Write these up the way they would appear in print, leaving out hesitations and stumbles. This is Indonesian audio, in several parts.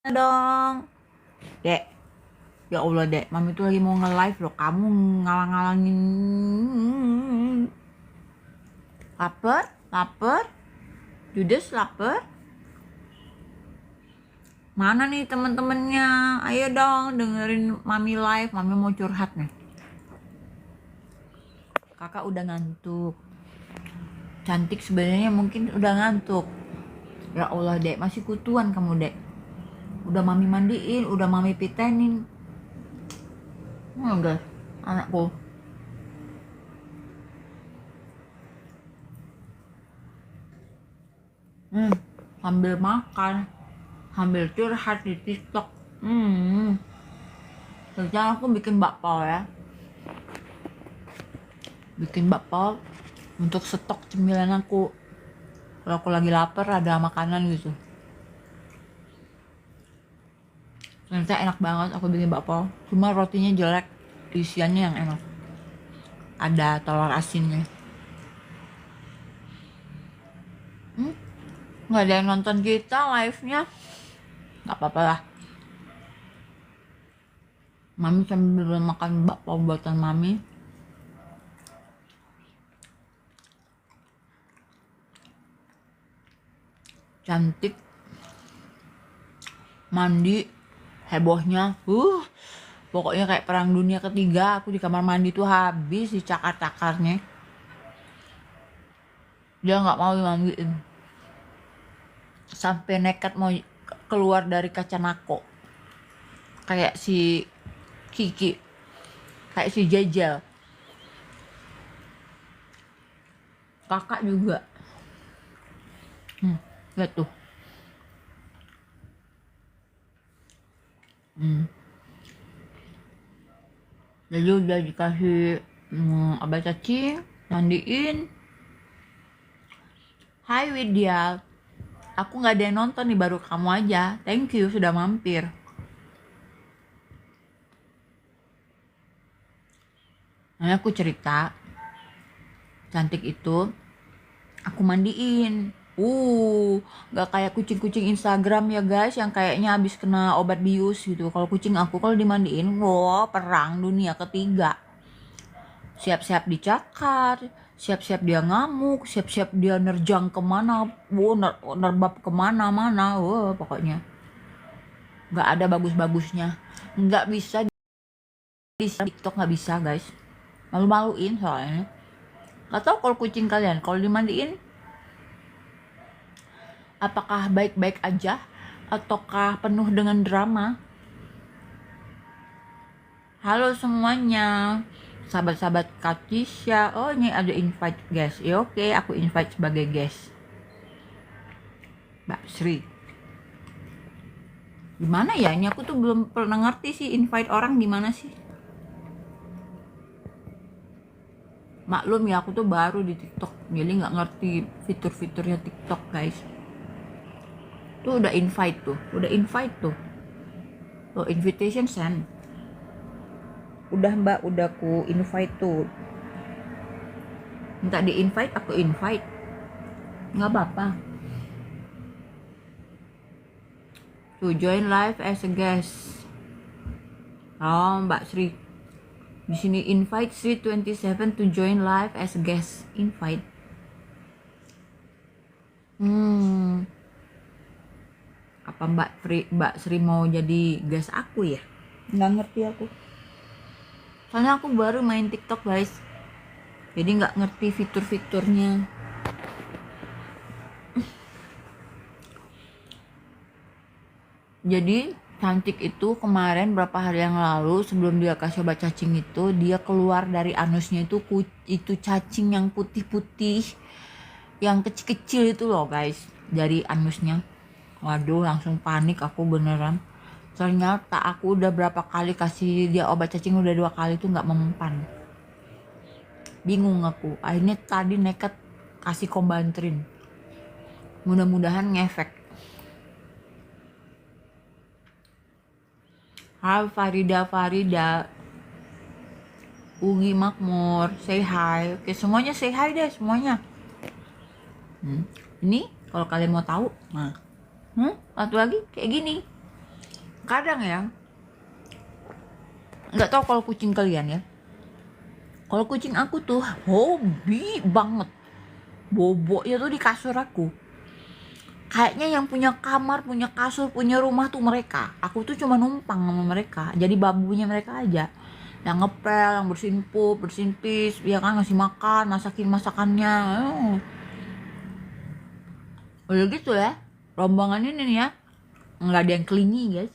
Dong, Dek. Ya Allah, Dek. Mami tuh lagi mau nge-live loh. Kamu ngalang-ngalangin. Laper? Laper? Judes laper? Mana nih temen-temennya? Ayo dong dengerin Mami live. Mami mau curhat nih. Kakak udah ngantuk. Cantik sebenarnya mungkin udah ngantuk. Ya Allah, Dek. Masih kutuan kamu, Dek. Udah Mami mandiin, udah Mami pitenin. Guys, anakku. Sambil makan, sambil curhat di TikTok. Sekarang aku bikin bakpao ya. Bikin bakpao untuk stok cemilan aku. Kalau aku lagi lapar ada makanan gitu. Ternyata enak banget aku bikin bakpao. Cuma rotinya jelek, isiannya yang enak. Ada telur asinnya. Nggak ada yang nonton kita live-nya. Nggak apa-apa lah. Mami sambil makan bakpao buatan Mami. Cantik. Mandi. Hebohnya. Pokoknya kayak perang dunia ketiga. Aku di kamar mandi tuh habis dicakar-cakarnya. Dia nggak mau dimandiin. Sampai nekat mau keluar dari kaca nako. Kayak si Kiki. Kayak si Jajal. Kakak juga. Lihat tuh. Jadi udah dikasih abah cacing, mandiin. Hai Widya, aku nggak ada yang nonton nih, baru kamu aja. Thank you sudah mampir. Nah, aku cerita, Cantik itu aku mandiin. Nggak kayak kucing-kucing Instagram ya guys, yang kayaknya habis kena obat bius gitu. Kalau kucing aku kalau dimandiin, perang dunia ketiga. Siap-siap dicakar, siap-siap dia ngamuk, siap-siap dia nerjang kemana, nerbab kemana-mana, pokoknya nggak ada bagus-bagusnya. Nggak bisa di TikTok, nggak bisa guys, malu-maluin soalnya. Nggak tahu kalau kucing kalian kalau dimandiin apakah baik-baik aja ataukah penuh dengan drama. Halo semuanya, sahabat-sahabat Katisha. Oh, ini ada invite guys. Ya oke, aku invite sebagai guest. Mbak Sri. Gimana ya? Ini aku tuh belum pernah ngerti sih invite orang gimana sih. Maklum ya, aku tuh baru di TikTok, jadi nggak ngerti fitur-fiturnya TikTok guys. Tuh udah invite tuh, Tuh invitation send. Udah mbak, udah ku invite tuh. Minta di invite, aku invite. Nggak apa-apa. To join live as a guest. Oh, Mbak Sri. Di sini invite Sri 27 to join live as a guest. Invite. Apa Mbak Sri mau jadi guest aku ya? Nggak ngerti aku. Soalnya aku baru main TikTok guys. Jadi nggak ngerti fitur-fiturnya. Jadi Cantik itu kemarin berapa hari yang lalu sebelum dia kasih obat cacing itu, dia keluar dari anusnya itu cacing yang putih-putih, yang kecil-kecil itu loh guys, dari anusnya. Waduh, langsung panik aku beneran. Ternyata aku udah berapa kali kasih dia obat cacing, udah 2 kali tuh nggak mempan. Bingung aku. Akhirnya tadi nekat kasih Combantrin. Mudah-mudahan ngefek. Hai Farida, Ugi Makmur, say hi. Oke, semuanya say hi deh, semuanya. Ini kalau kalian mau tahu, satu lagi kayak gini. Kadang ya, nggak tahu kalau kucing kalian ya. Kalau kucing aku tuh hobi banget boboknya tuh di kasur aku. Kayaknya yang punya kamar, punya kasur, punya rumah tuh mereka. Aku tuh cuma numpang sama mereka. Jadi babunya mereka aja. Yang ngepel, yang bersihin pup, bersihin pis, ya kan, ngasih makan, masakin masakannya. Udah gitu ya. Rombongan ini nih ya, nggak ada yang kelingi guys.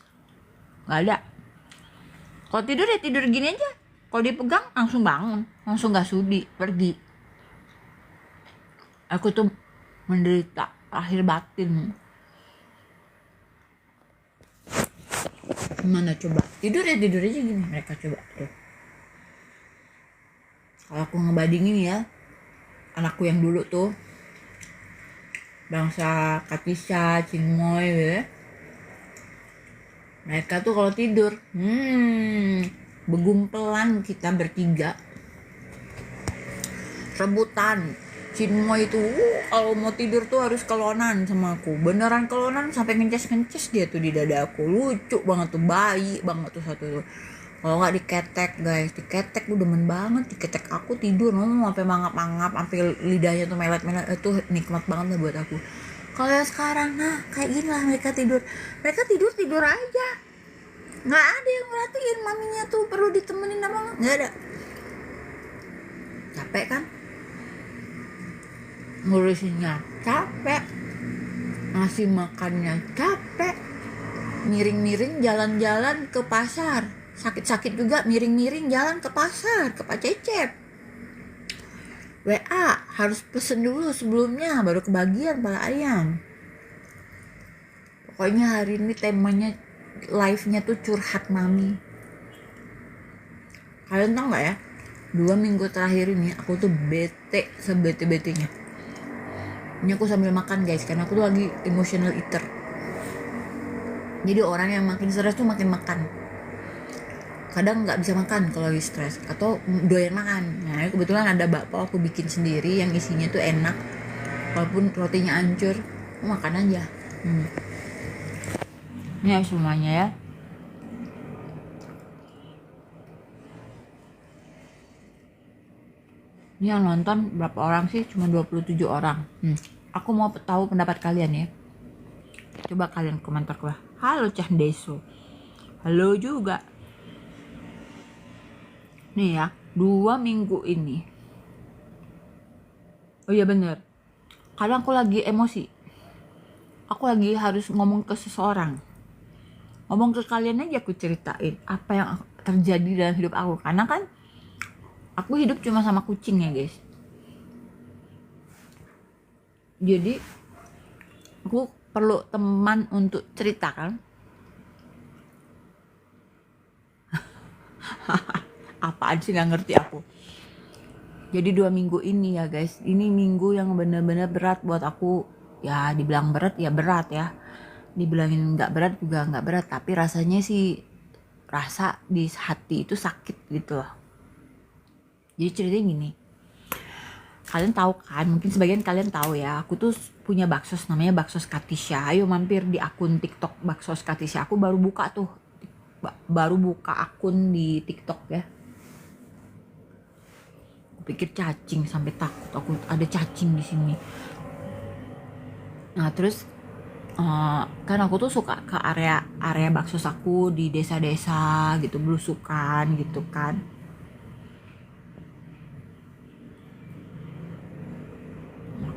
Nggak ada. Kalau tidur ya tidur gini aja. Kalau dipegang langsung bangun, langsung gak sudi pergi. Aku tuh menderita lahir batin. Gimana coba? Tidur ya tidur aja gini mereka coba tuh. Kalau aku ngebandingin ya, anakku yang dulu tuh, bangsa Katisha, Cingmoy ya. Mereka tuh kalau tidur, begumpelan kita bertiga. Rebutan. Chinmoy itu kalau mau tidur tuh harus kelonan sama aku. Beneran kelonan sampai ngences-ngences dia tuh di dada aku. Lucu banget tuh, bayi banget tuh satu tuh. Kalau nggak diketek guys, diketek gue demen banget. Diketek aku tidur, sampai mangap-mangap, sampai lidahnya tuh melet-melet. Itu nikmat banget lah buat aku. Kalau yang sekarang, nah kayak gini lah mereka tidur. Mereka tidur aja. Nggak ada yang merhatiin maminya tuh perlu ditemenin apa nggak ada. Capek kan? Ngurusinnya capek, ngasih makannya capek, miring-miring jalan-jalan ke pasar, sakit-sakit juga miring-miring jalan ke pasar, ke Pak Cecep. WA harus pesen dulu sebelumnya baru kebagian pala ayam. Pokoknya hari ini temanya live-nya tuh curhat mami. Kalian tau gak ya, 2 minggu terakhir ini aku tuh bete sebete-betenya. Ini aku sambil makan guys, karena aku tuh lagi emotional eater. Jadi orang yang makin stres tuh makin makan. Kadang nggak bisa makan kalau lagi stres, atau doyan makan. Nah kebetulan ada bakpao aku bikin sendiri yang isinya tuh enak, walaupun rotinya hancur, makan aja. Ini semuanya ya. Ini yang nonton berapa orang sih? Cuma 27 orang. Aku mau tahu pendapat kalian ya. Coba kalian komentar ke bawah. Halo Cah Deso. Halo juga. Nih ya, 2 minggu ini. Oh iya bener. Kadang aku lagi emosi. Aku lagi harus ngomong ke seseorang. Ngomong ke kalian aja aku ceritain apa yang terjadi dalam hidup aku. Karena kan aku hidup cuma sama kucing ya guys. Jadi aku perlu teman untuk cerita kan. Apaan sih, gak ngerti aku. Jadi 2 minggu ini ya guys, ini minggu yang bener-bener berat buat aku. Ya dibilang berat ya berat ya, dibilangin gak berat juga gak berat. Tapi rasanya sih, rasa di hati itu sakit gitu loh. Jadi ceritanya gini, kalian tahu kan, mungkin sebagian kalian tahu ya, aku tuh punya baksos namanya Baksos Katisha. Ayo mampir di akun TikTok Baksos Katisha. Aku baru buka akun di TikTok ya. Aku pikir cacing sampai takut aku ada cacing di sini. Nah terus kan aku tuh suka ke area baksos aku di desa-desa gitu, belusukan gitu kan.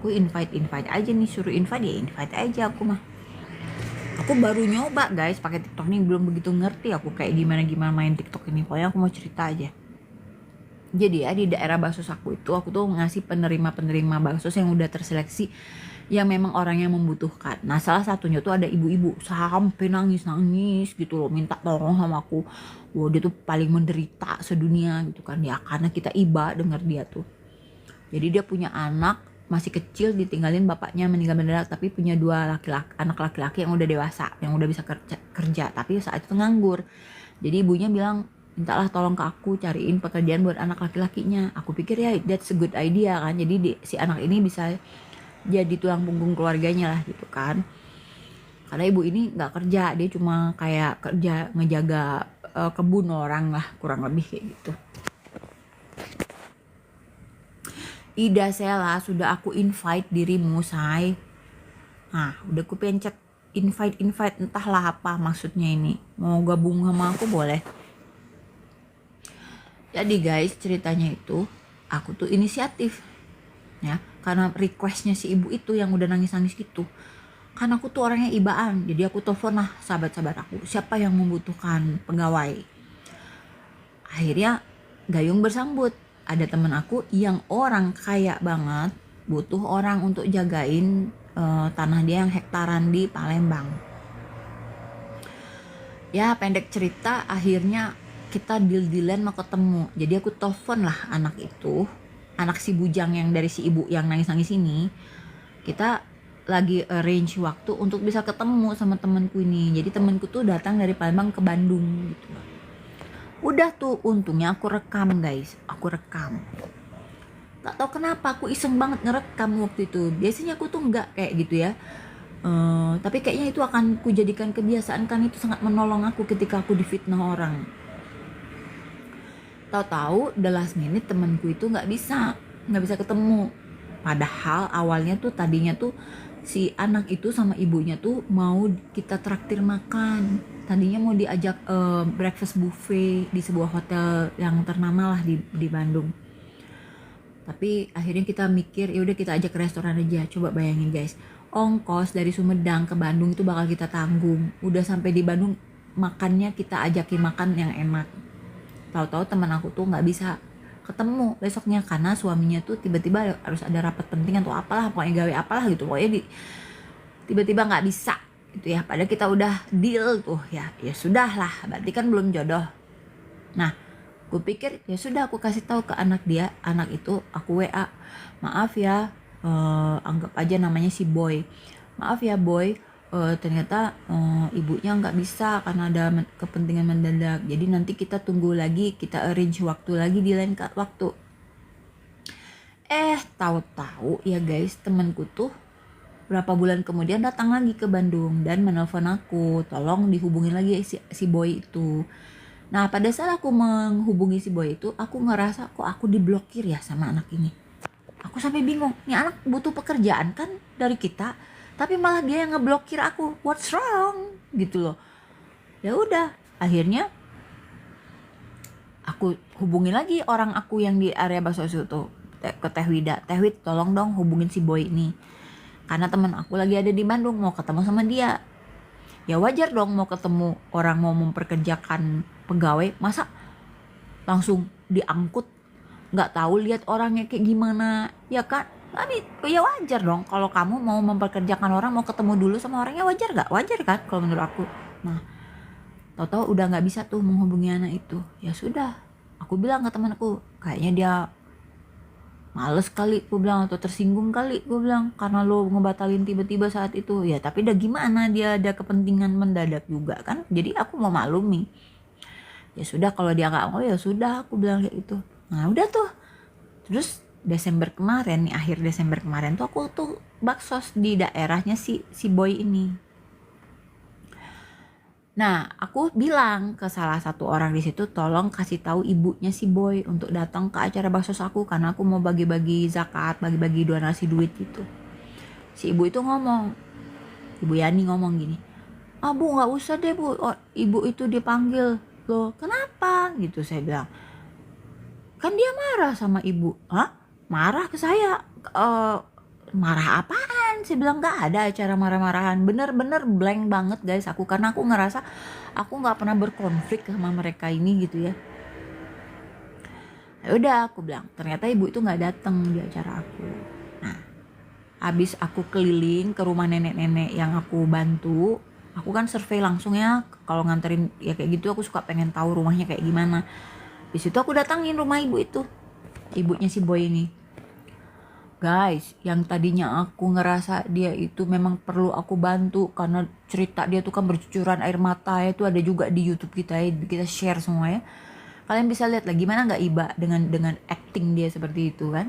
Aku invite aja nih, suruh invite ya invite aja aku mah. Aku baru nyoba guys pakai TikTok nih, belum begitu ngerti aku kayak gimana main TikTok ini. Pokoknya aku mau cerita aja. Jadi ya di daerah baksos aku itu, aku tuh ngasih penerima baksos yang udah terseleksi, yang memang orang yang membutuhkan. Nah salah satunya tuh ada ibu-ibu sampai nangis gitu loh, minta tolong sama aku. Wah dia tuh paling menderita sedunia gitu kan ya, karena kita iba denger dia tuh. Jadi dia punya anak masih kecil, ditinggalin bapaknya meninggal mendadak, tapi punya 2 anak laki-laki yang udah dewasa, yang udah bisa kerja, tapi saat itu nganggur. Jadi ibunya bilang, mintalah tolong ke aku cariin pekerjaan buat anak laki-lakinya. Aku pikir ya that's a good idea kan, jadi si anak ini bisa jadi tulang punggung keluarganya lah gitu kan. Karena ibu ini nggak kerja, dia cuma kayak kerja ngejaga kebun orang lah, kurang lebih kayak gitu. Ida Sela, sudah aku invite dirimu, say. Nah, udah aku pencet invite, entahlah apa maksudnya ini. Mau gabung sama aku boleh. Jadi guys, ceritanya itu aku tuh inisiatif ya, karena requestnya si ibu itu yang udah nangis-nangis gitu. Karena aku tuh orangnya ibaan, jadi aku telepon lah sahabat-sahabat aku, siapa yang membutuhkan pegawai. Akhirnya Gayung bersambut, ada temen aku yang orang kaya banget, butuh orang untuk jagain tanah dia yang hektaran di Palembang. Ya pendek cerita, akhirnya kita deal-dealan mau ketemu. Jadi aku telepon lah anak itu, anak si bujang yang dari si ibu yang nangis-nangis ini. Kita lagi arrange waktu untuk bisa ketemu sama temanku ini. Jadi temanku tuh datang dari Palembang ke Bandung gitu. Udah tuh, untungnya aku rekam guys, aku rekam. Tak tahu kenapa aku iseng banget ngerekam waktu itu. Biasanya aku tuh nggak kayak gitu ya. Tapi kayaknya itu akan kujadikan kebiasaan, kan itu sangat menolong aku ketika aku difitnah orang. Tahu-tahu the last minute temanku itu nggak bisa ketemu. Padahal awalnya tuh tadinya tuh si anak itu sama ibunya tuh mau kita traktir makan. Tadinya mau diajak breakfast buffet di sebuah hotel yang ternama lah di Bandung. Tapi akhirnya kita mikir ya udah kita ajak ke restoran aja. Coba bayangin guys, ongkos dari Sumedang ke Bandung itu bakal kita tanggung. Udah sampai di Bandung, makannya kita ajakin makan yang enak. Tahu-tahu teman aku tuh nggak bisa ketemu besoknya karena suaminya tuh tiba-tiba harus ada rapat penting atau apalah, pokoknya gawe apalah gitu, pokoknya tiba-tiba nggak bisa gitu ya. Padahal kita udah deal tuh ya sudah lah, berarti kan belum jodoh. Nah, gue pikir ya sudah, aku kasih tahu ke anak dia, anak itu aku WA, maaf ya, anggap aja namanya si Boy, maaf ya Boy, ternyata ibunya nggak bisa karena ada kepentingan mendadak, jadi nanti kita tunggu lagi, kita arrange waktu lagi di lain waktu. Tahu-tahu ya guys, temanku tuh berapa bulan kemudian datang lagi ke Bandung dan menelpon aku, tolong dihubungin lagi si Boy itu. Nah pada saat aku menghubungi si Boy itu, aku ngerasa kok aku diblokir ya sama anak ini. Aku sampai bingung, nih anak butuh pekerjaan kan dari kita, tapi malah dia yang ngeblokir aku. What's wrong gitu loh. Ya udah, akhirnya aku hubungin lagi orang aku yang di area bakso itu, ke Teh Wida. Teh Wid, tolong dong hubungin si Boy ini, karena teman aku lagi ada di Bandung, mau ketemu sama dia. Ya wajar dong mau ketemu orang mau memperkerjakan pegawai, masa langsung diangkut, nggak tahu lihat orangnya kayak gimana ya kan. Tapi ya wajar dong kalau kamu mau memperkerjakan orang, mau ketemu dulu sama orangnya, wajar gak? Wajar kan kalau menurut aku. Nah tahu-tahu udah nggak bisa tuh menghubungi anak itu. Ya sudah, aku bilang ke temanku, kayaknya dia males kali, gue bilang, atau tersinggung kali, gue bilang, karena lo ngebatalin tiba-tiba saat itu. Ya tapi udah gimana, dia ada kepentingan mendadak juga kan, jadi aku mau maklumi. Ya sudah, kalau dia nggak mau ya sudah, aku bilang kayak gitu. Nah udah tuh, terus Desember kemarin nih, akhir Desember kemarin tuh aku tuh baksos di daerahnya si Boy ini. Nah, aku bilang ke salah satu orang di situ, tolong kasih tahu ibunya si Boy untuk datang ke acara baksos aku, karena aku mau bagi-bagi zakat, bagi-bagi donasi duit gitu. Si ibu itu ngomong, Ibu Yani ngomong gini, Bu nggak usah deh Bu, ibu itu dipanggil. Loh kenapa gitu, saya bilang, kan dia marah sama ibu. Hah? Marah ke saya? Marah apaan? Saya bilang nggak ada acara marah-marahan. Bener-bener blank banget guys aku, karena aku ngerasa aku nggak pernah berkonflik sama mereka ini gitu ya. Ya udah, aku bilang ternyata ibu itu nggak datang di acara aku. Nah, habis aku keliling ke rumah nenek-nenek yang aku bantu, aku kan survei langsung ya, kalau nganterin ya kayak gitu aku suka pengen tahu rumahnya kayak gimana. Di situ aku datangin rumah ibu itu, ibunya si Boy ini. Guys, yang tadinya aku ngerasa dia itu memang perlu aku bantu karena cerita dia tuh kan bercucuran air mata ya, itu ada juga di YouTube kita ya, kita share semua ya. Kalian bisa lihat lah gimana nggak iba dengan acting dia seperti itu kan.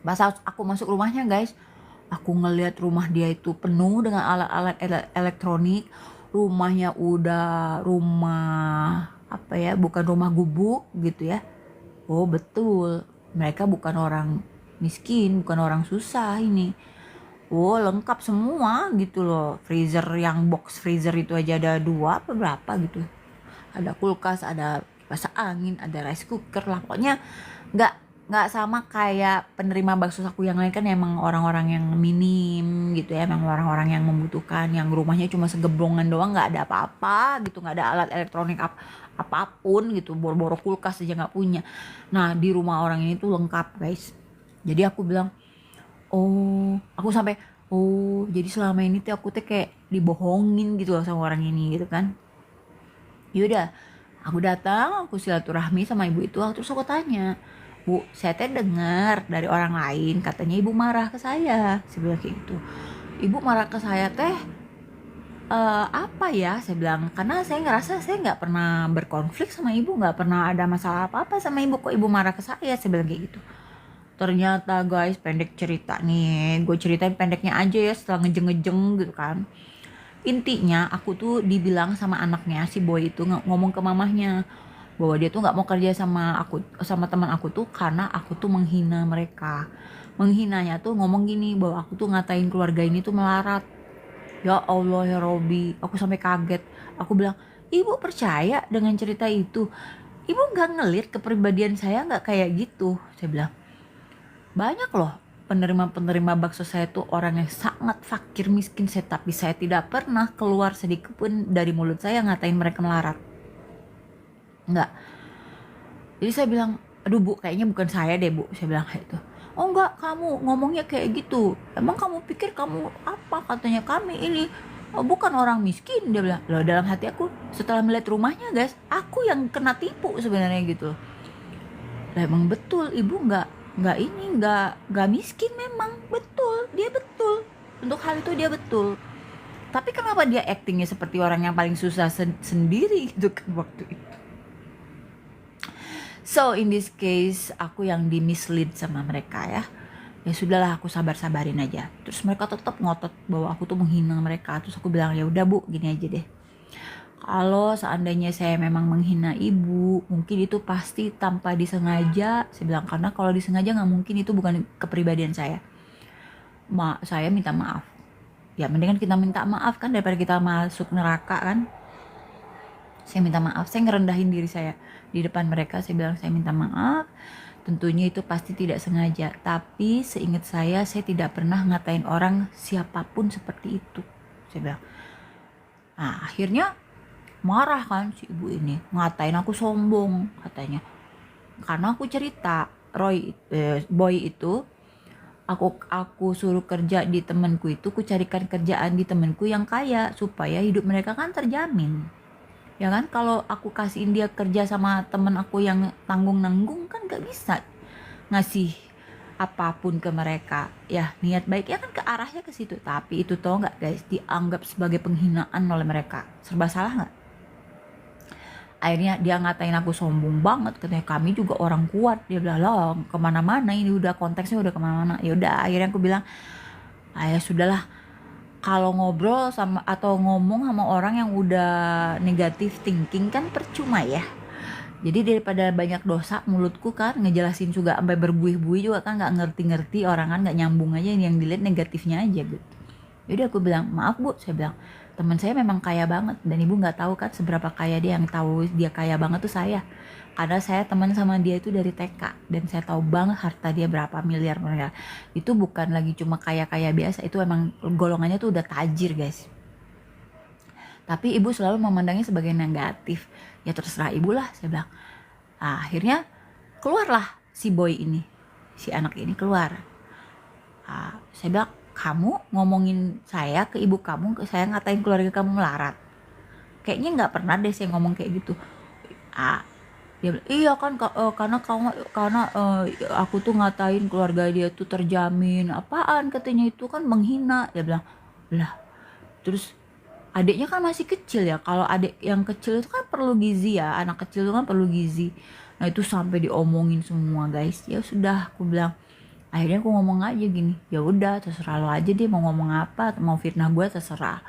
Pas aku masuk rumahnya guys, Aku ngelihat rumah dia itu penuh dengan alat-alat elektronik. Rumahnya udah rumah apa ya, bukan rumah gubuk gitu ya. Oh betul, mereka bukan orang miskin, bukan orang susah ini. Oh lengkap semua gitu loh. Freezer, yang box freezer itu aja ada 2 apa berapa gitu. Ada kulkas, ada kipas angin, ada rice cooker lah. Pokoknya nggak nggak sama kayak penerima bakso saku yang lain, kan emang orang-orang yang minim gitu ya, emang orang-orang yang membutuhkan, yang rumahnya cuma segeblongan doang, nggak ada apa-apa gitu, nggak ada alat elektronik apapun gitu, boro-boro kulkas aja nggak punya. Nah di rumah orang ini tuh lengkap guys. Jadi aku bilang, oh aku sampai, oh jadi selama ini tuh aku tuh kayak dibohongin gitu loh sama orang ini gitu kan. Yaudah, aku datang, aku silaturahmi sama ibu itu, terus aku tanya, Bu, saya teh dengar dari orang lain katanya ibu marah ke saya. Saya bilang kayak gitu. Ibu marah ke saya teh apa ya? Saya bilang, karena saya ngerasa saya nggak pernah berkonflik sama ibu, nggak pernah ada masalah apa-apa sama ibu, kok ibu marah ke saya? Saya bilang kayak gitu. Ternyata guys, pendek cerita nih, gue ceritain pendeknya aja ya setelah ngejeng-ngejeng gitu kan. Intinya aku tuh dibilang sama anaknya si boy itu ngomong ke mamahnya bahwa dia tuh nggak mau kerja sama aku, sama teman aku tuh, karena aku tuh menghina mereka. Menghinanya tuh ngomong gini, bahwa aku tuh ngatain keluarga ini tuh melarat. Ya Allah ya Robi, aku sampai kaget. Aku bilang, ibu percaya dengan cerita itu? Ibu nggak ngelit kepribadian saya nggak kayak gitu? Saya bilang, banyak loh penerima-penerima bakso saya tuh orang yang sangat fakir miskin saya, tapi saya tidak pernah keluar sedikit pun dari mulut saya ngatain mereka melarat. Enggak. Jadi saya bilang, aduh Bu, kayaknya bukan saya deh Bu. Saya bilang kayak itu. Oh enggak, kamu ngomongnya kayak gitu. Emang kamu pikir kamu apa? Katanya kami ini bukan orang miskin. Dia bilang, loh dalam hati aku setelah melihat rumahnya guys, aku yang kena tipu sebenarnya gitu. Lah emang betul, ibu nggak miskin, memang betul, dia betul. Untuk hal itu dia betul. Tapi kenapa dia actingnya seperti orang yang paling susah sendiri gitu kan waktu itu. So in this case aku yang dimislead sama mereka ya. Ya sudahlah, aku sabar-sabarin aja. Terus mereka tetap ngotot bahwa aku tuh menghina mereka. Terus aku bilang, ya udah Bu, gini aja deh. Kalau seandainya saya memang menghina ibu, mungkin itu pasti tanpa disengaja. Saya bilang, karena kalau disengaja nggak mungkin, itu bukan kepribadian saya. Saya minta maaf. Ya mendingan kita minta maaf kan daripada kita masuk neraka kan. Saya minta maaf, saya ngerendahin diri saya di depan mereka. Saya bilang saya minta maaf, tentunya itu pasti tidak sengaja, tapi seingat saya tidak pernah ngatain orang siapapun seperti itu, saya bilang. Nah akhirnya marah kan si ibu ini, ngatain aku sombong katanya, karena aku cerita boy itu aku suruh kerja di temanku itu, ku carikan kerjaan di temanku yang kaya supaya hidup mereka kan terjamin. Ya kan, kalau aku kasihin dia kerja sama temen aku yang tanggung-nanggung kan gak bisa ngasih apapun ke mereka. Ya niat baiknya kan ke arahnya ke situ, tapi itu tau nggak guys, dianggap sebagai penghinaan oleh mereka. Serba salah nggak? Akhirnya dia ngatain aku sombong banget, katanya kami juga orang kuat. Dia bilang, loh kemana-mana ini, udah konteksnya udah kemana-mana. Ya udah akhirnya aku bilang, ya sudahlah, kalau ngobrol sama atau ngomong sama orang yang udah negatif thinking kan percuma ya. Jadi daripada banyak dosa mulutku kan, ngejelasin juga sampai berbuih-buih juga kan nggak ngerti-ngerti, orang kan nggak nyambung aja, yang dilihat negatifnya aja gitu. Jadi aku bilang, maaf Bu, saya bilang, teman saya memang kaya banget dan ibu nggak tahu kan seberapa kaya dia. Yang tahu dia kaya banget tuh saya, karena saya teman sama dia itu dari TK dan saya tahu banget harta dia berapa miliar. Itu bukan lagi cuma kaya-kaya biasa, itu emang golongannya tuh udah tajir guys. Tapi ibu selalu memandangnya sebagai negatif. Ya terserah ibu lah, saya bilang. Akhirnya keluarlah si boy ini, si anak ini keluar. Saya bilang, kamu ngomongin saya ke ibu kamu, saya ngatain keluarga kamu melarat. Kayaknya nggak pernah deh saya ngomong kayak gitu. Dia bilang, iya kan karena aku tuh ngatain keluarga dia tuh terjamin. Apaan katanya, itu kan menghina. Dia bilang, lah terus adiknya kan masih kecil ya, kalau adik yang kecil itu kan perlu gizi ya, anak kecil itu kan perlu gizi. Nah itu sampai diomongin semua guys. Ya sudah, aku bilang Akhirnya aku ngomong aja gini, ya udah terserah lo aja deh mau ngomong apa, mau fitnah gue terserah.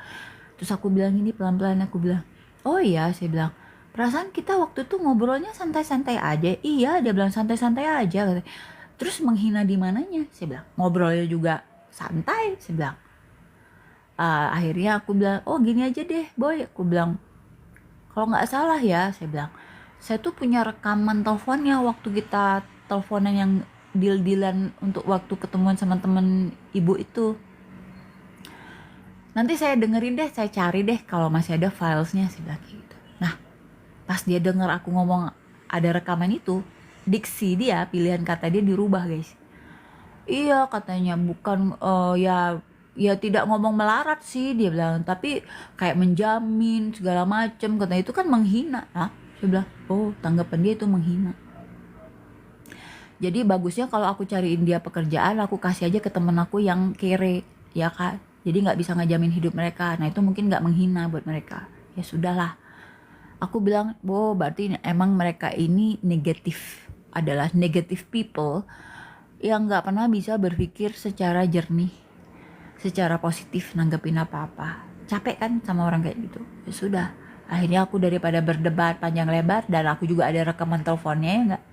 Terus aku bilang gini pelan-pelan, aku bilang, oh iya, saya bilang, perasaan kita waktu itu ngobrolnya santai-santai aja. Iya, dia bilang santai-santai aja. Terus menghina di mananya? Saya bilang, ngobrolnya juga santai. Saya bilang, akhirnya aku bilang, oh gini aja deh boy, aku bilang, kalau nggak salah ya, saya bilang, saya tuh punya rekaman teleponnya waktu kita teleponan yang deal-dealan untuk waktu ketemuan sama temen ibu itu. Nanti saya dengerin deh, saya cari deh kalau masih ada filesnya, saya bilang gitu. Nah, pas dia denger aku ngomong ada rekaman itu, diksi dia, pilihan kata dia dirubah guys. Iya katanya, bukan ya tidak ngomong melarat sih dia bilang, tapi kayak menjamin segala macem, katanya itu kan menghina. Saya bilang, oh tanggapan dia itu menghina. Jadi bagusnya kalau aku cariin dia pekerjaan, aku kasih aja ke temen aku yang kere, ya kan. Jadi nggak bisa ngejamin hidup mereka. Nah itu mungkin nggak menghina buat mereka. Ya sudahlah. Aku bilang, oh berarti emang mereka ini negatif, adalah negative people yang nggak pernah bisa berpikir secara jernih, secara positif nanggepin apa-apa. Capek kan sama orang kayak gitu. Ya sudah. Akhirnya aku daripada berdebat panjang lebar, dan aku juga ada rekaman teleponnya ya nggak.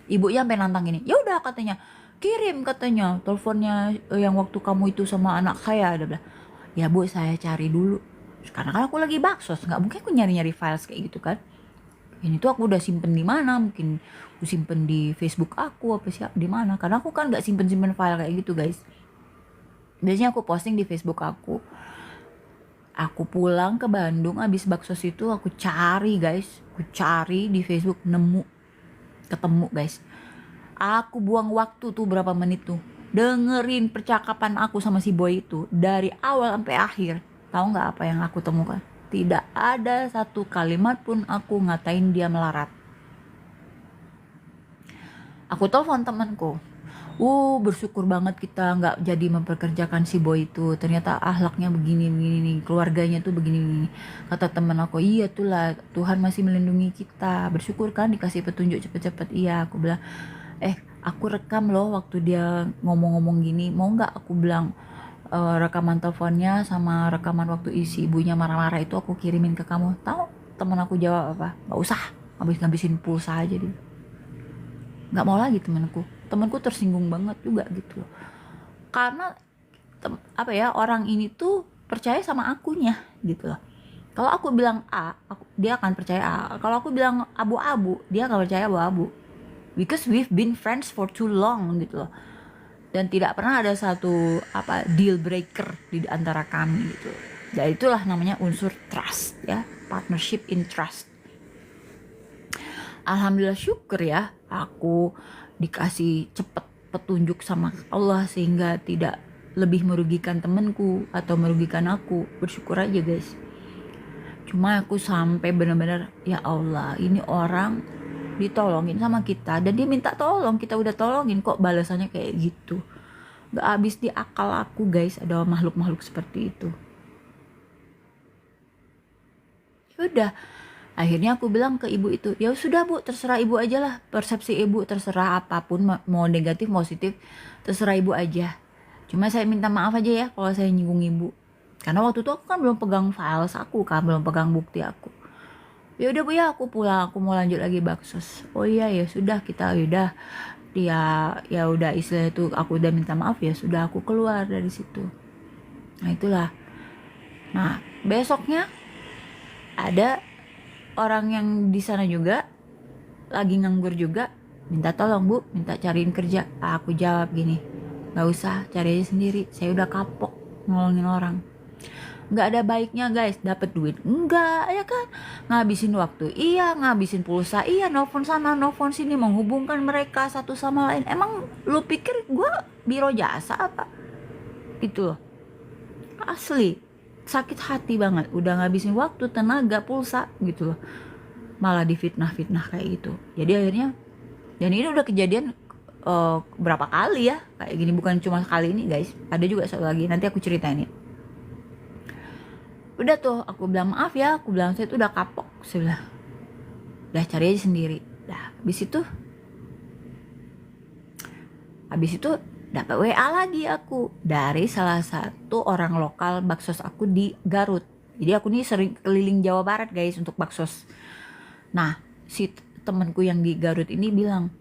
Ibunya sampai nantang gini, ya udah katanya kirim katanya teleponnya yang waktu kamu itu sama anak saya. Ada bilang, ya bu saya cari dulu, karena kan aku lagi baksos, nggak mungkin aku nyari-nyari files kayak gitu kan. Ini tuh aku udah simpen di mana, mungkin aku simpen di Facebook aku apa siapa di mana, karena aku kan nggak simpen file kayak gitu guys. Biasanya aku posting di Facebook aku. Aku pulang ke Bandung abis baksos itu, aku cari guys, aku cari di Facebook, ketemu guys. Aku buang waktu tuh berapa menit tuh dengerin percakapan aku sama si boy itu dari awal sampai akhir. Tahu nggak apa yang aku temukan? Tidak ada satu kalimat pun aku ngatain dia melarat. Aku telepon temanku, bersyukur banget kita nggak jadi memperkerjakan si boy itu, ternyata akhlaknya begini nih, keluarganya tuh begini. Kata teman aku, iya tuh lah, Tuhan masih melindungi kita, bersyukur kan dikasih petunjuk cepet-cepet. Iya, aku bilang, aku rekam loh waktu dia ngomong-ngomong gini, mau nggak aku bilang rekaman teleponnya sama rekaman waktu isi ibunya marah-marah itu aku kirimin ke kamu. Tahu teman aku jawab apa? Nggak usah, ngabisin pulsa aja dia. Nggak mau lagi temanku tersinggung banget juga gitu loh, karena orang ini tuh percaya sama akunya gitu loh. Kalau aku bilang A, dia akan percaya A. Kalau aku bilang abu-abu, dia akan percaya abu-abu, because we've been friends for too long gitu loh, dan tidak pernah ada satu deal breaker di antara kami gitu. Dan itulah namanya unsur trust ya, partnership in trust. Alhamdulillah, syukur ya, aku dikasih cepet petunjuk sama Allah sehingga tidak lebih merugikan temenku atau merugikan aku. Bersyukur aja guys. Cuma aku sampai benar-benar, ya Allah, ini orang ditolongin sama kita dan dia minta tolong, kita udah tolongin kok balasannya kayak gitu. Gak habis di akal aku guys, ada makhluk-makhluk seperti itu. Udah, akhirnya aku bilang ke ibu itu, ya sudah bu, terserah ibu aja lah, persepsi ibu terserah apapun, mau negatif positif terserah ibu aja. Cuma saya minta maaf aja ya kalau saya nyinggung ibu, karena waktu itu aku kan belum pegang files aku kan, belum pegang bukti aku. Ya udah bu ya, aku pulang, aku mau lanjut lagi baksos. Oh iya ya sudah, kita udah ya udah, istilah itu aku udah minta maaf, ya sudah aku keluar dari situ. Nah itulah. Nah besoknya ada orang yang di sana juga lagi nganggur juga, minta tolong bu, minta cariin kerja. Aku jawab gini, nggak usah, cari aja sendiri, saya udah kapok nolongin orang. Nggak ada baiknya guys dapat duit, enggak ya kan, ngabisin waktu iya, ngabisin pulsa iya, nelfon sana nelfon sini, menghubungkan mereka satu sama lain. Emang lu pikir gue biro jasa apa gitu loh? Asli sakit hati banget, udah ngabisin waktu, tenaga, pulsa gitu loh, malah difitnah-fitnah kayak gitu. Jadi akhirnya, dan ini udah kejadian berapa kali ya kayak gini, bukan cuma kali ini guys, ada juga satu lagi, nanti aku ceritain ya. Udah tuh aku bilang maaf ya, aku bilang saya tuh udah kapok, saya bilang udah cari aja sendiri. Habis itu dapat WA lagi aku dari salah satu orang lokal baksos aku di Garut. Jadi aku nih sering keliling Jawa Barat guys untuk baksos. Nah, si temanku yang di Garut ini bilang,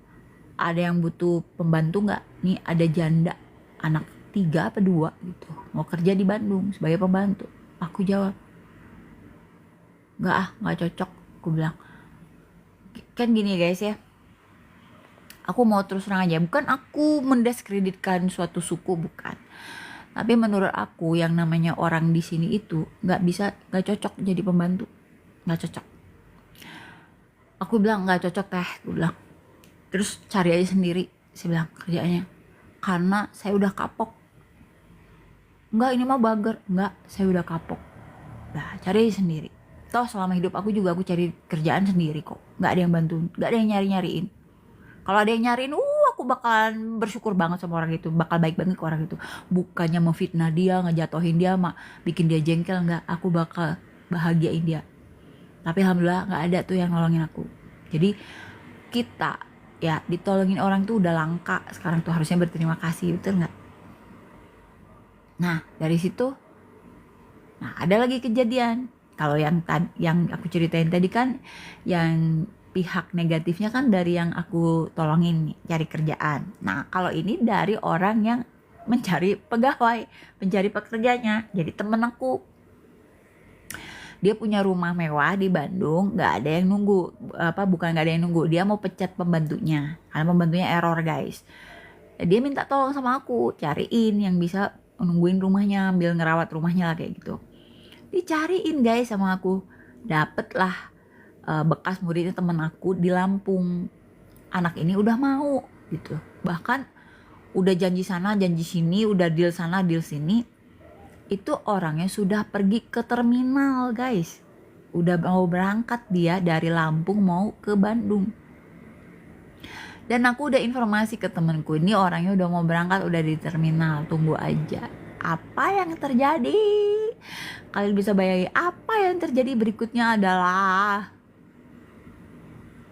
ada yang butuh pembantu nggak? Nih ada janda, anak 3 apa 2 gitu, mau kerja di Bandung sebagai pembantu. Aku jawab, nggak cocok. Aku bilang, kan gini guys ya, aku mau terus terang aja, bukan aku mendiskreditkan suatu suku, bukan. Tapi menurut aku yang namanya orang di sini itu nggak cocok jadi pembantu, nggak cocok. Aku bilang nggak cocok teh, aku bilang. Terus cari aja sendiri, saya bilang kerjaannya. Karena saya udah kapok. Enggak, ini mah bager. Enggak, saya udah kapok. Nah, cari aja sendiri. Toh selama hidup aku juga aku cari kerjaan sendiri kok. Nggak ada yang bantuin, nggak ada yang nyariin. Kalau ada yang nyariin, aku bakalan bersyukur banget sama orang itu, bakal baik banget ke orang itu. Bukannya memfitnah dia, ngejatohin dia, bikin dia jengkel, enggak. Aku bakal bahagiain dia. Tapi alhamdulillah nggak ada tuh yang nolongin aku. Jadi kita ya ditolongin orang tuh udah langka. Sekarang tuh harusnya berterima kasih, betul nggak? Nah dari situ, nah ada lagi kejadian. Kalau yang aku ceritain tadi kan, yang pihak negatifnya kan dari yang aku tolongin nih, cari kerjaan. Nah kalau ini dari orang yang mencari pegawai, mencari pekerjanya. Jadi temen aku, dia punya rumah mewah di Bandung, nggak ada yang nunggu, bukan nggak ada yang nunggu, dia mau pecat pembantunya karena pembantunya error guys. Dia minta tolong sama aku cariin yang bisa nungguin rumahnya, ambil ngerawat rumahnya lah kayak gitu. Dicariin guys sama aku, dapet lah bekas muridnya temen aku di Lampung. Anak ini udah mau gitu, bahkan udah janji sana janji sini, udah deal sana deal sini. Itu orangnya sudah pergi ke terminal guys, udah mau berangkat dia dari Lampung mau ke Bandung. Dan aku udah informasi ke temenku, ini orangnya udah mau berangkat, udah di terminal, tunggu aja. Apa yang terjadi? Kalian bisa bayangin apa yang terjadi berikutnya adalah,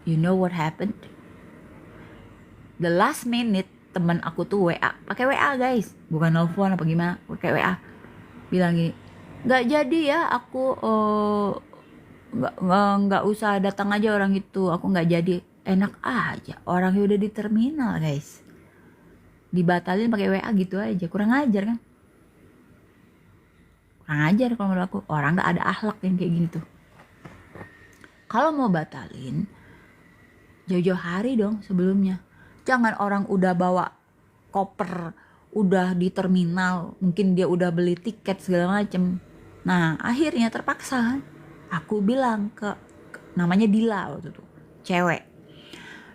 you know what happened? The last minute temen aku tuh WA, pakai WA guys, bukan nelfon apa gimana, pakai WA. Bilang gini, nggak jadi ya, aku nggak usah datang aja orang itu, aku nggak jadi. Enak aja, orangnya udah di terminal guys, dibatalin pakai WA gitu aja. Kurang ajar kan? Kurang ajar kalau menurut aku, orang nggak ada akhlak yang kayak gini tuh. Kalau mau batalin, jauh-jauh hari dong sebelumnya. Jangan orang udah bawa koper, udah di terminal, mungkin dia udah beli tiket segala macem. Nah akhirnya terpaksa aku bilang ke namanya Dila waktu itu, cewek.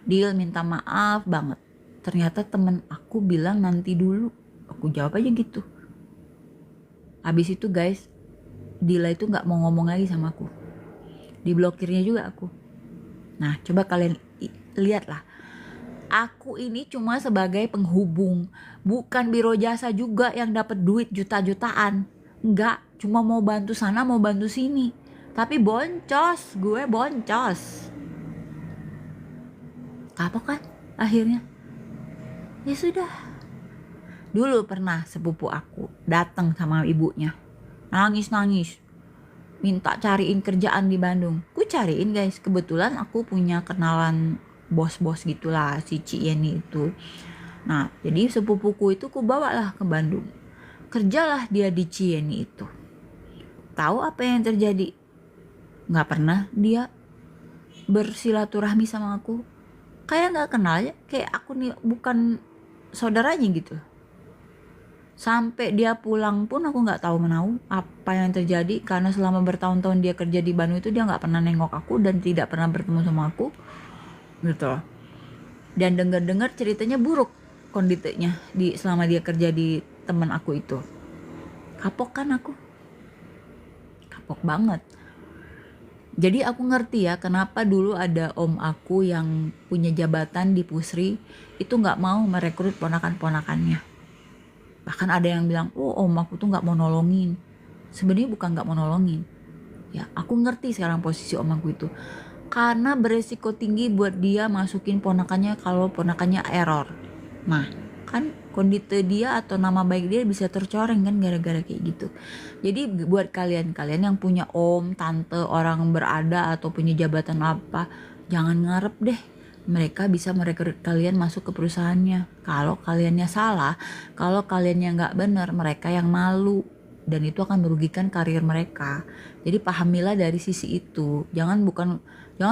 Dil minta maaf banget, ternyata temen aku bilang nanti dulu. Aku jawab aja gitu. Habis itu guys, Dila itu gak mau ngomong lagi sama aku, diblokirnya juga aku. Nah coba kalian lihat lah, aku ini cuma sebagai penghubung, bukan biro jasa juga yang dapat duit juta-jutaan. Enggak, cuma mau bantu sana mau bantu sini. Tapi boncos, gue boncos. Kapok kan akhirnya? Ya sudah. Dulu pernah sepupu aku datang sama ibunya, nangis-nangis, minta cariin kerjaan di Bandung. Ku cariin guys, kebetulan aku punya kenalan bos-bos gitulah si Cieni itu. Nah jadi sepupuku itu ku bawalah ke Bandung, kerjalah dia di Cieni itu. Tahu apa yang terjadi? Nggak pernah dia bersilaturahmi sama aku, kayak nggak kenal aja, kayak aku nih bukan saudaranya gitu. Sampai dia pulang pun aku nggak tahu menahu apa yang terjadi, karena selama bertahun-tahun dia kerja di Bandung itu dia nggak pernah nengok aku dan tidak pernah bertemu sama aku gitu. Dan dengar-dengar ceritanya buruk kondisinya selama dia kerja di teman aku itu. Kapok kan aku, kapok banget. Jadi aku ngerti ya kenapa dulu ada om aku yang punya jabatan di Pusri itu nggak mau merekrut ponakan-ponakannya. Bahkan ada yang bilang, oh om aku tuh nggak mau nolongin. Sebenarnya bukan nggak mau nolongin, ya aku ngerti sekarang posisi om aku itu, karena beresiko tinggi buat dia masukin ponakannya kalau ponakannya error. Nah kan kondite dia atau nama baik dia bisa tercoreng kan gara-gara kayak gitu. Jadi buat kalian yang punya om, tante, orang berada atau punya jabatan apa, jangan ngarep deh mereka bisa merekrut kalian masuk ke perusahaannya. Kalau kaliannya salah, kalau kaliannya nggak benar, mereka yang malu dan itu akan merugikan karir mereka. Jadi pahamilah dari sisi itu. Jangan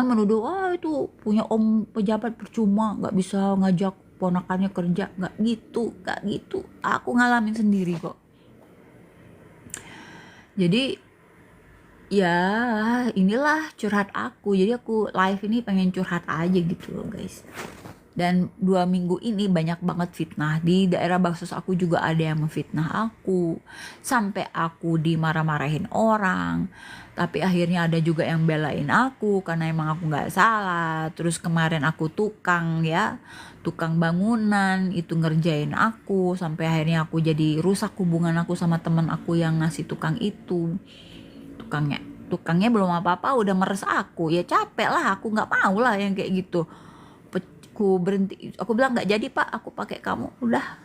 menuduh itu punya om pejabat percuma nggak bisa ngajak ponakannya kerja. Nggak gitu. Aku ngalamin sendiri kok. Jadi ya inilah curhat aku. Jadi aku live ini pengen curhat aja gitu loh guys. Dan 2 minggu ini banyak banget fitnah. Di daerah Baksos aku juga ada yang memfitnah aku. Sampai aku dimarah-marahin orang. Tapi akhirnya ada juga yang belain aku karena emang aku gak salah. Terus kemarin aku tukang bangunan itu ngerjain aku. Sampai akhirnya aku jadi rusak hubungan aku sama teman aku yang ngasih tukang itu. Tukangnya belum apa-apa udah meres aku. Ya capek lah, aku gak mau lah yang kayak gitu. Aku berhenti, aku bilang nggak jadi pak, aku pakai kamu udah.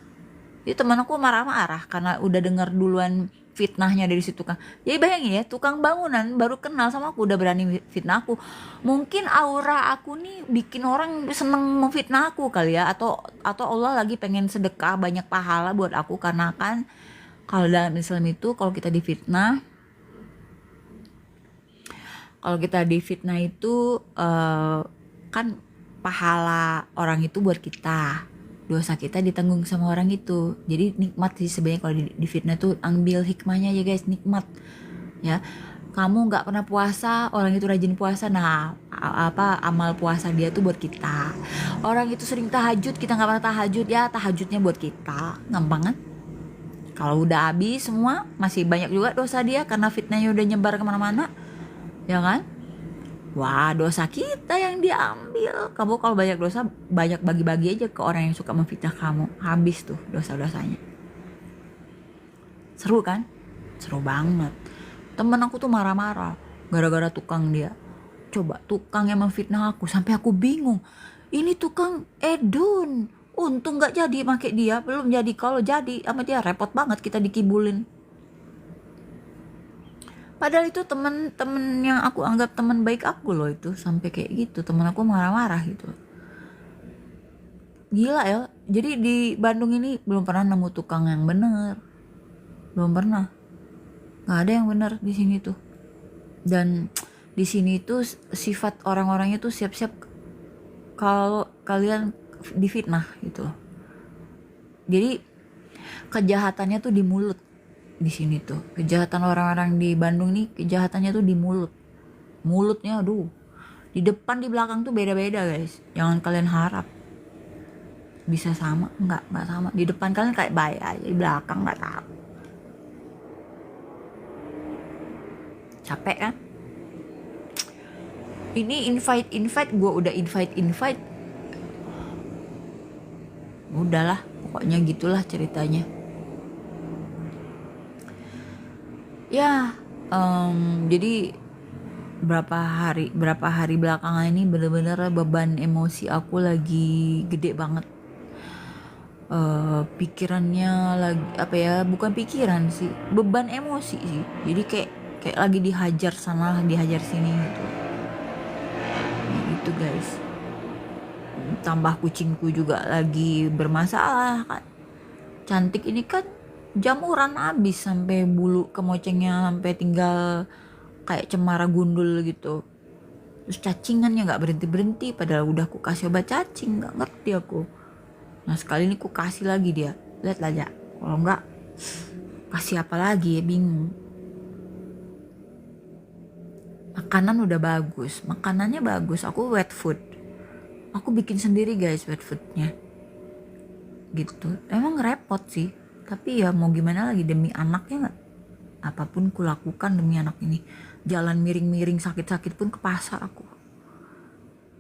Jadi teman aku marah-marah karena udah dengar duluan fitnahnya dari si tukang. Jadi bayangin ya, tukang bangunan baru kenal sama aku udah berani fitnah aku. Mungkin aura aku nih bikin orang seneng memfitnah aku kali ya, atau Allah lagi pengen sedekah banyak pahala buat aku. Karena kan kalau dalam Islam itu kalau kita difitnah itu kan pahala orang itu buat kita, dosa kita ditanggung sama orang itu. Jadi nikmat sih sebenarnya kalau di fitnah tuh. Ambil hikmahnya aja guys, nikmat ya. Kamu nggak pernah puasa, orang itu rajin puasa, nah amal puasa dia tuh buat kita. Orang itu sering tahajud, kita nggak pernah tahajud, ya tahajudnya buat kita. Gampang kan? Kalau udah habis semua, masih banyak juga dosa dia karena fitnahnya udah nyebar kemana-mana, ya kan? Wah, dosa kita yang diambil. Kamu kalau banyak dosa, banyak bagi-bagi aja ke orang yang suka memfitnah kamu. Habis tuh dosa-dosanya. Seru kan? Seru banget. Temen aku tuh marah-marah gara-gara tukang dia. Coba, tukang yang memfitnah aku sampai aku bingung. Ini tukang Edun. Untung gak jadi pakai dia. Belum jadi. Kalau jadi sama dia repot banget kita dikibulin. Padahal itu temen yang aku anggap teman baik aku loh itu. Sampai kayak gitu, temen aku marah-marah gitu. Gila ya. Jadi di Bandung ini belum pernah nemu tukang yang bener. Belum pernah. Gak ada yang bener di sini tuh. Dan di sini tuh sifat orang-orangnya tuh siap-siap kalau kalian difitnah gitu. Jadi kejahatannya tuh di mulut. Di sini tuh kejahatan orang-orang di Bandung nih, kejahatannya tuh di mulutnya. Aduh, di depan di belakang tuh beda-beda guys. Jangan kalian harap bisa sama, nggak sama. Di depan kalian kayak baik aja, di belakang nggak tahu. Capek kan? Ini invite gue udah invite udahlah, pokoknya gitulah ceritanya. Ya, jadi berapa hari belakangan ini bener-bener beban emosi aku lagi gede banget. Pikirannya lagi bukan pikiran sih, beban emosi sih. Jadi kayak lagi dihajar sana, dihajar sini gitu. Gitu guys. Tambah kucingku juga lagi bermasalah kan. Cantik ini kan jamuran habis sampai bulu kemocengnya sampai tinggal kayak cemara gundul gitu. Terus cacingannya nggak berhenti padahal udah aku kasih obat cacing, nggak ngerti aku. Nah sekali ini aku kasih lagi dia, lihat aja. Kalau nggak kasih apa lagi ya, bingung. Makanannya bagus, aku wet food. Aku bikin sendiri guys wet foodnya gitu. Emang repot sih, tapi ya mau gimana lagi, demi anaknya nggak. Apapun kulakukan demi anak ini. Jalan miring-miring sakit-sakit pun ke pasar aku.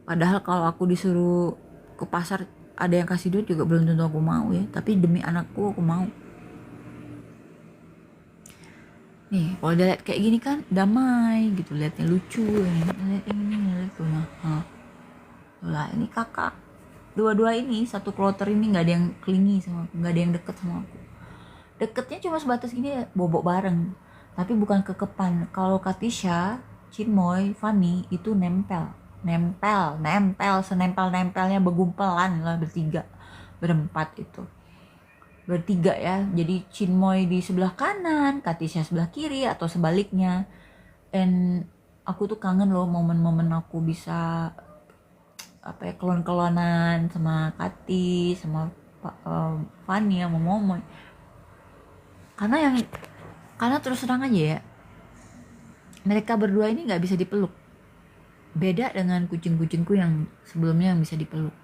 Padahal kalau aku disuruh ke pasar ada yang kasih duit juga belum tentu aku mau ya. Tapi demi anakku aku mau. Nih kalau dia lihat kayak gini kan damai gitu, lihatnya lucu. Lihat ini lihat tuh. Lah ini kakak dua-dua ini, satu kloter ini nggak ada yang klingi sama aku, nggak ada yang deket sama aku. Deketnya cuma sebatas ini, bobok bareng, tapi bukan kekepan. Kalau Katisha, Chinmoy, Fanny itu nempel, senempel-nempelnya, begumpelan lah bertiga, berempat itu. Bertiga ya, jadi Chinmoy di sebelah kanan, Katisha sebelah kiri atau sebaliknya. And aku tuh kangen loh momen-momen aku bisa kelon-kelonan sama Kati, sama Fanny, sama Momoy. Karena terus terang aja ya, mereka berdua ini nggak bisa dipeluk. Beda dengan kucing-kucingku yang sebelumnya yang bisa dipeluk.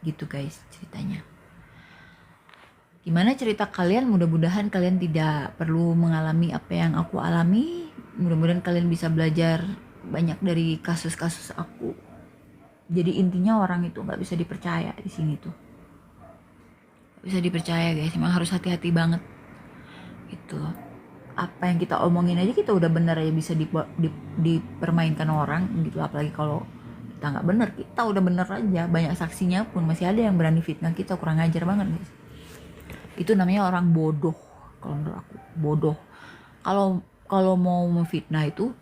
Gitu guys ceritanya. Gimana cerita kalian? Mudah-mudahan kalian tidak perlu mengalami apa yang aku alami. Mudah-mudahan kalian bisa belajar banyak dari kasus-kasus aku. Jadi intinya orang itu nggak bisa dipercaya di sini tuh. Nggak bisa dipercaya guys. Emang harus hati-hati banget. Gitu. Apa yang kita omongin aja kita udah bener aja bisa dipermainkan orang gitu. Apalagi kalau kita nggak bener, kita udah bener aja. Banyak saksinya pun masih ada yang berani fitnah kita. Kurang ajar banget guys. Itu namanya orang bodoh. Kalau menurut aku bodoh. Kalau mau memfitnah itu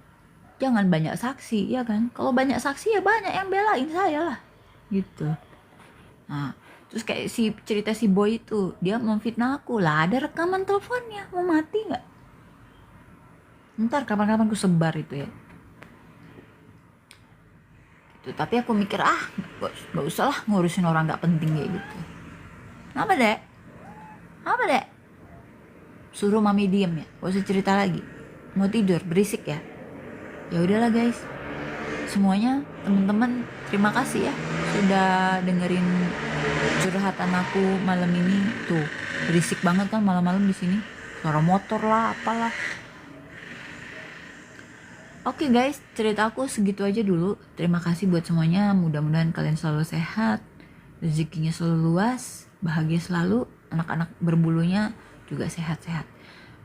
jangan banyak saksi, ya kan? Kalau banyak saksi ya banyak yang belain saya lah, gitu. Nah, terus kayak cerita si boy itu, dia memfitnah aku lah, ada rekaman teleponnya, mau mati nggak? Ntar kapan-kapan aku sebar itu ya. Gitu. Tapi aku mikir gak usah lah ngurusin orang nggak penting kayak gitu. Apa dek? Suruh mami diem ya, gak usah cerita lagi. Mau tidur, berisik ya. Ya udahlah guys, semuanya teman-teman terima kasih ya sudah dengerin curhatan aku malam ini. Tuh berisik banget kan malam-malam di sini, suara motor lah apalah. Oke guys, cerita aku segitu aja dulu. Terima kasih buat semuanya, mudah-mudahan kalian selalu sehat, rezekinya selalu luas, bahagia selalu, anak-anak berbulunya juga sehat-sehat.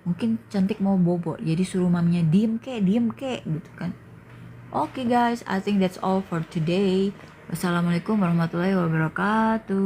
Mungkin Cantik mau bobo, jadi suruh maminya diem kek gitu kan. Oke guys, I think that's all for today. Wassalamualaikum warahmatullahi wabarakatuh.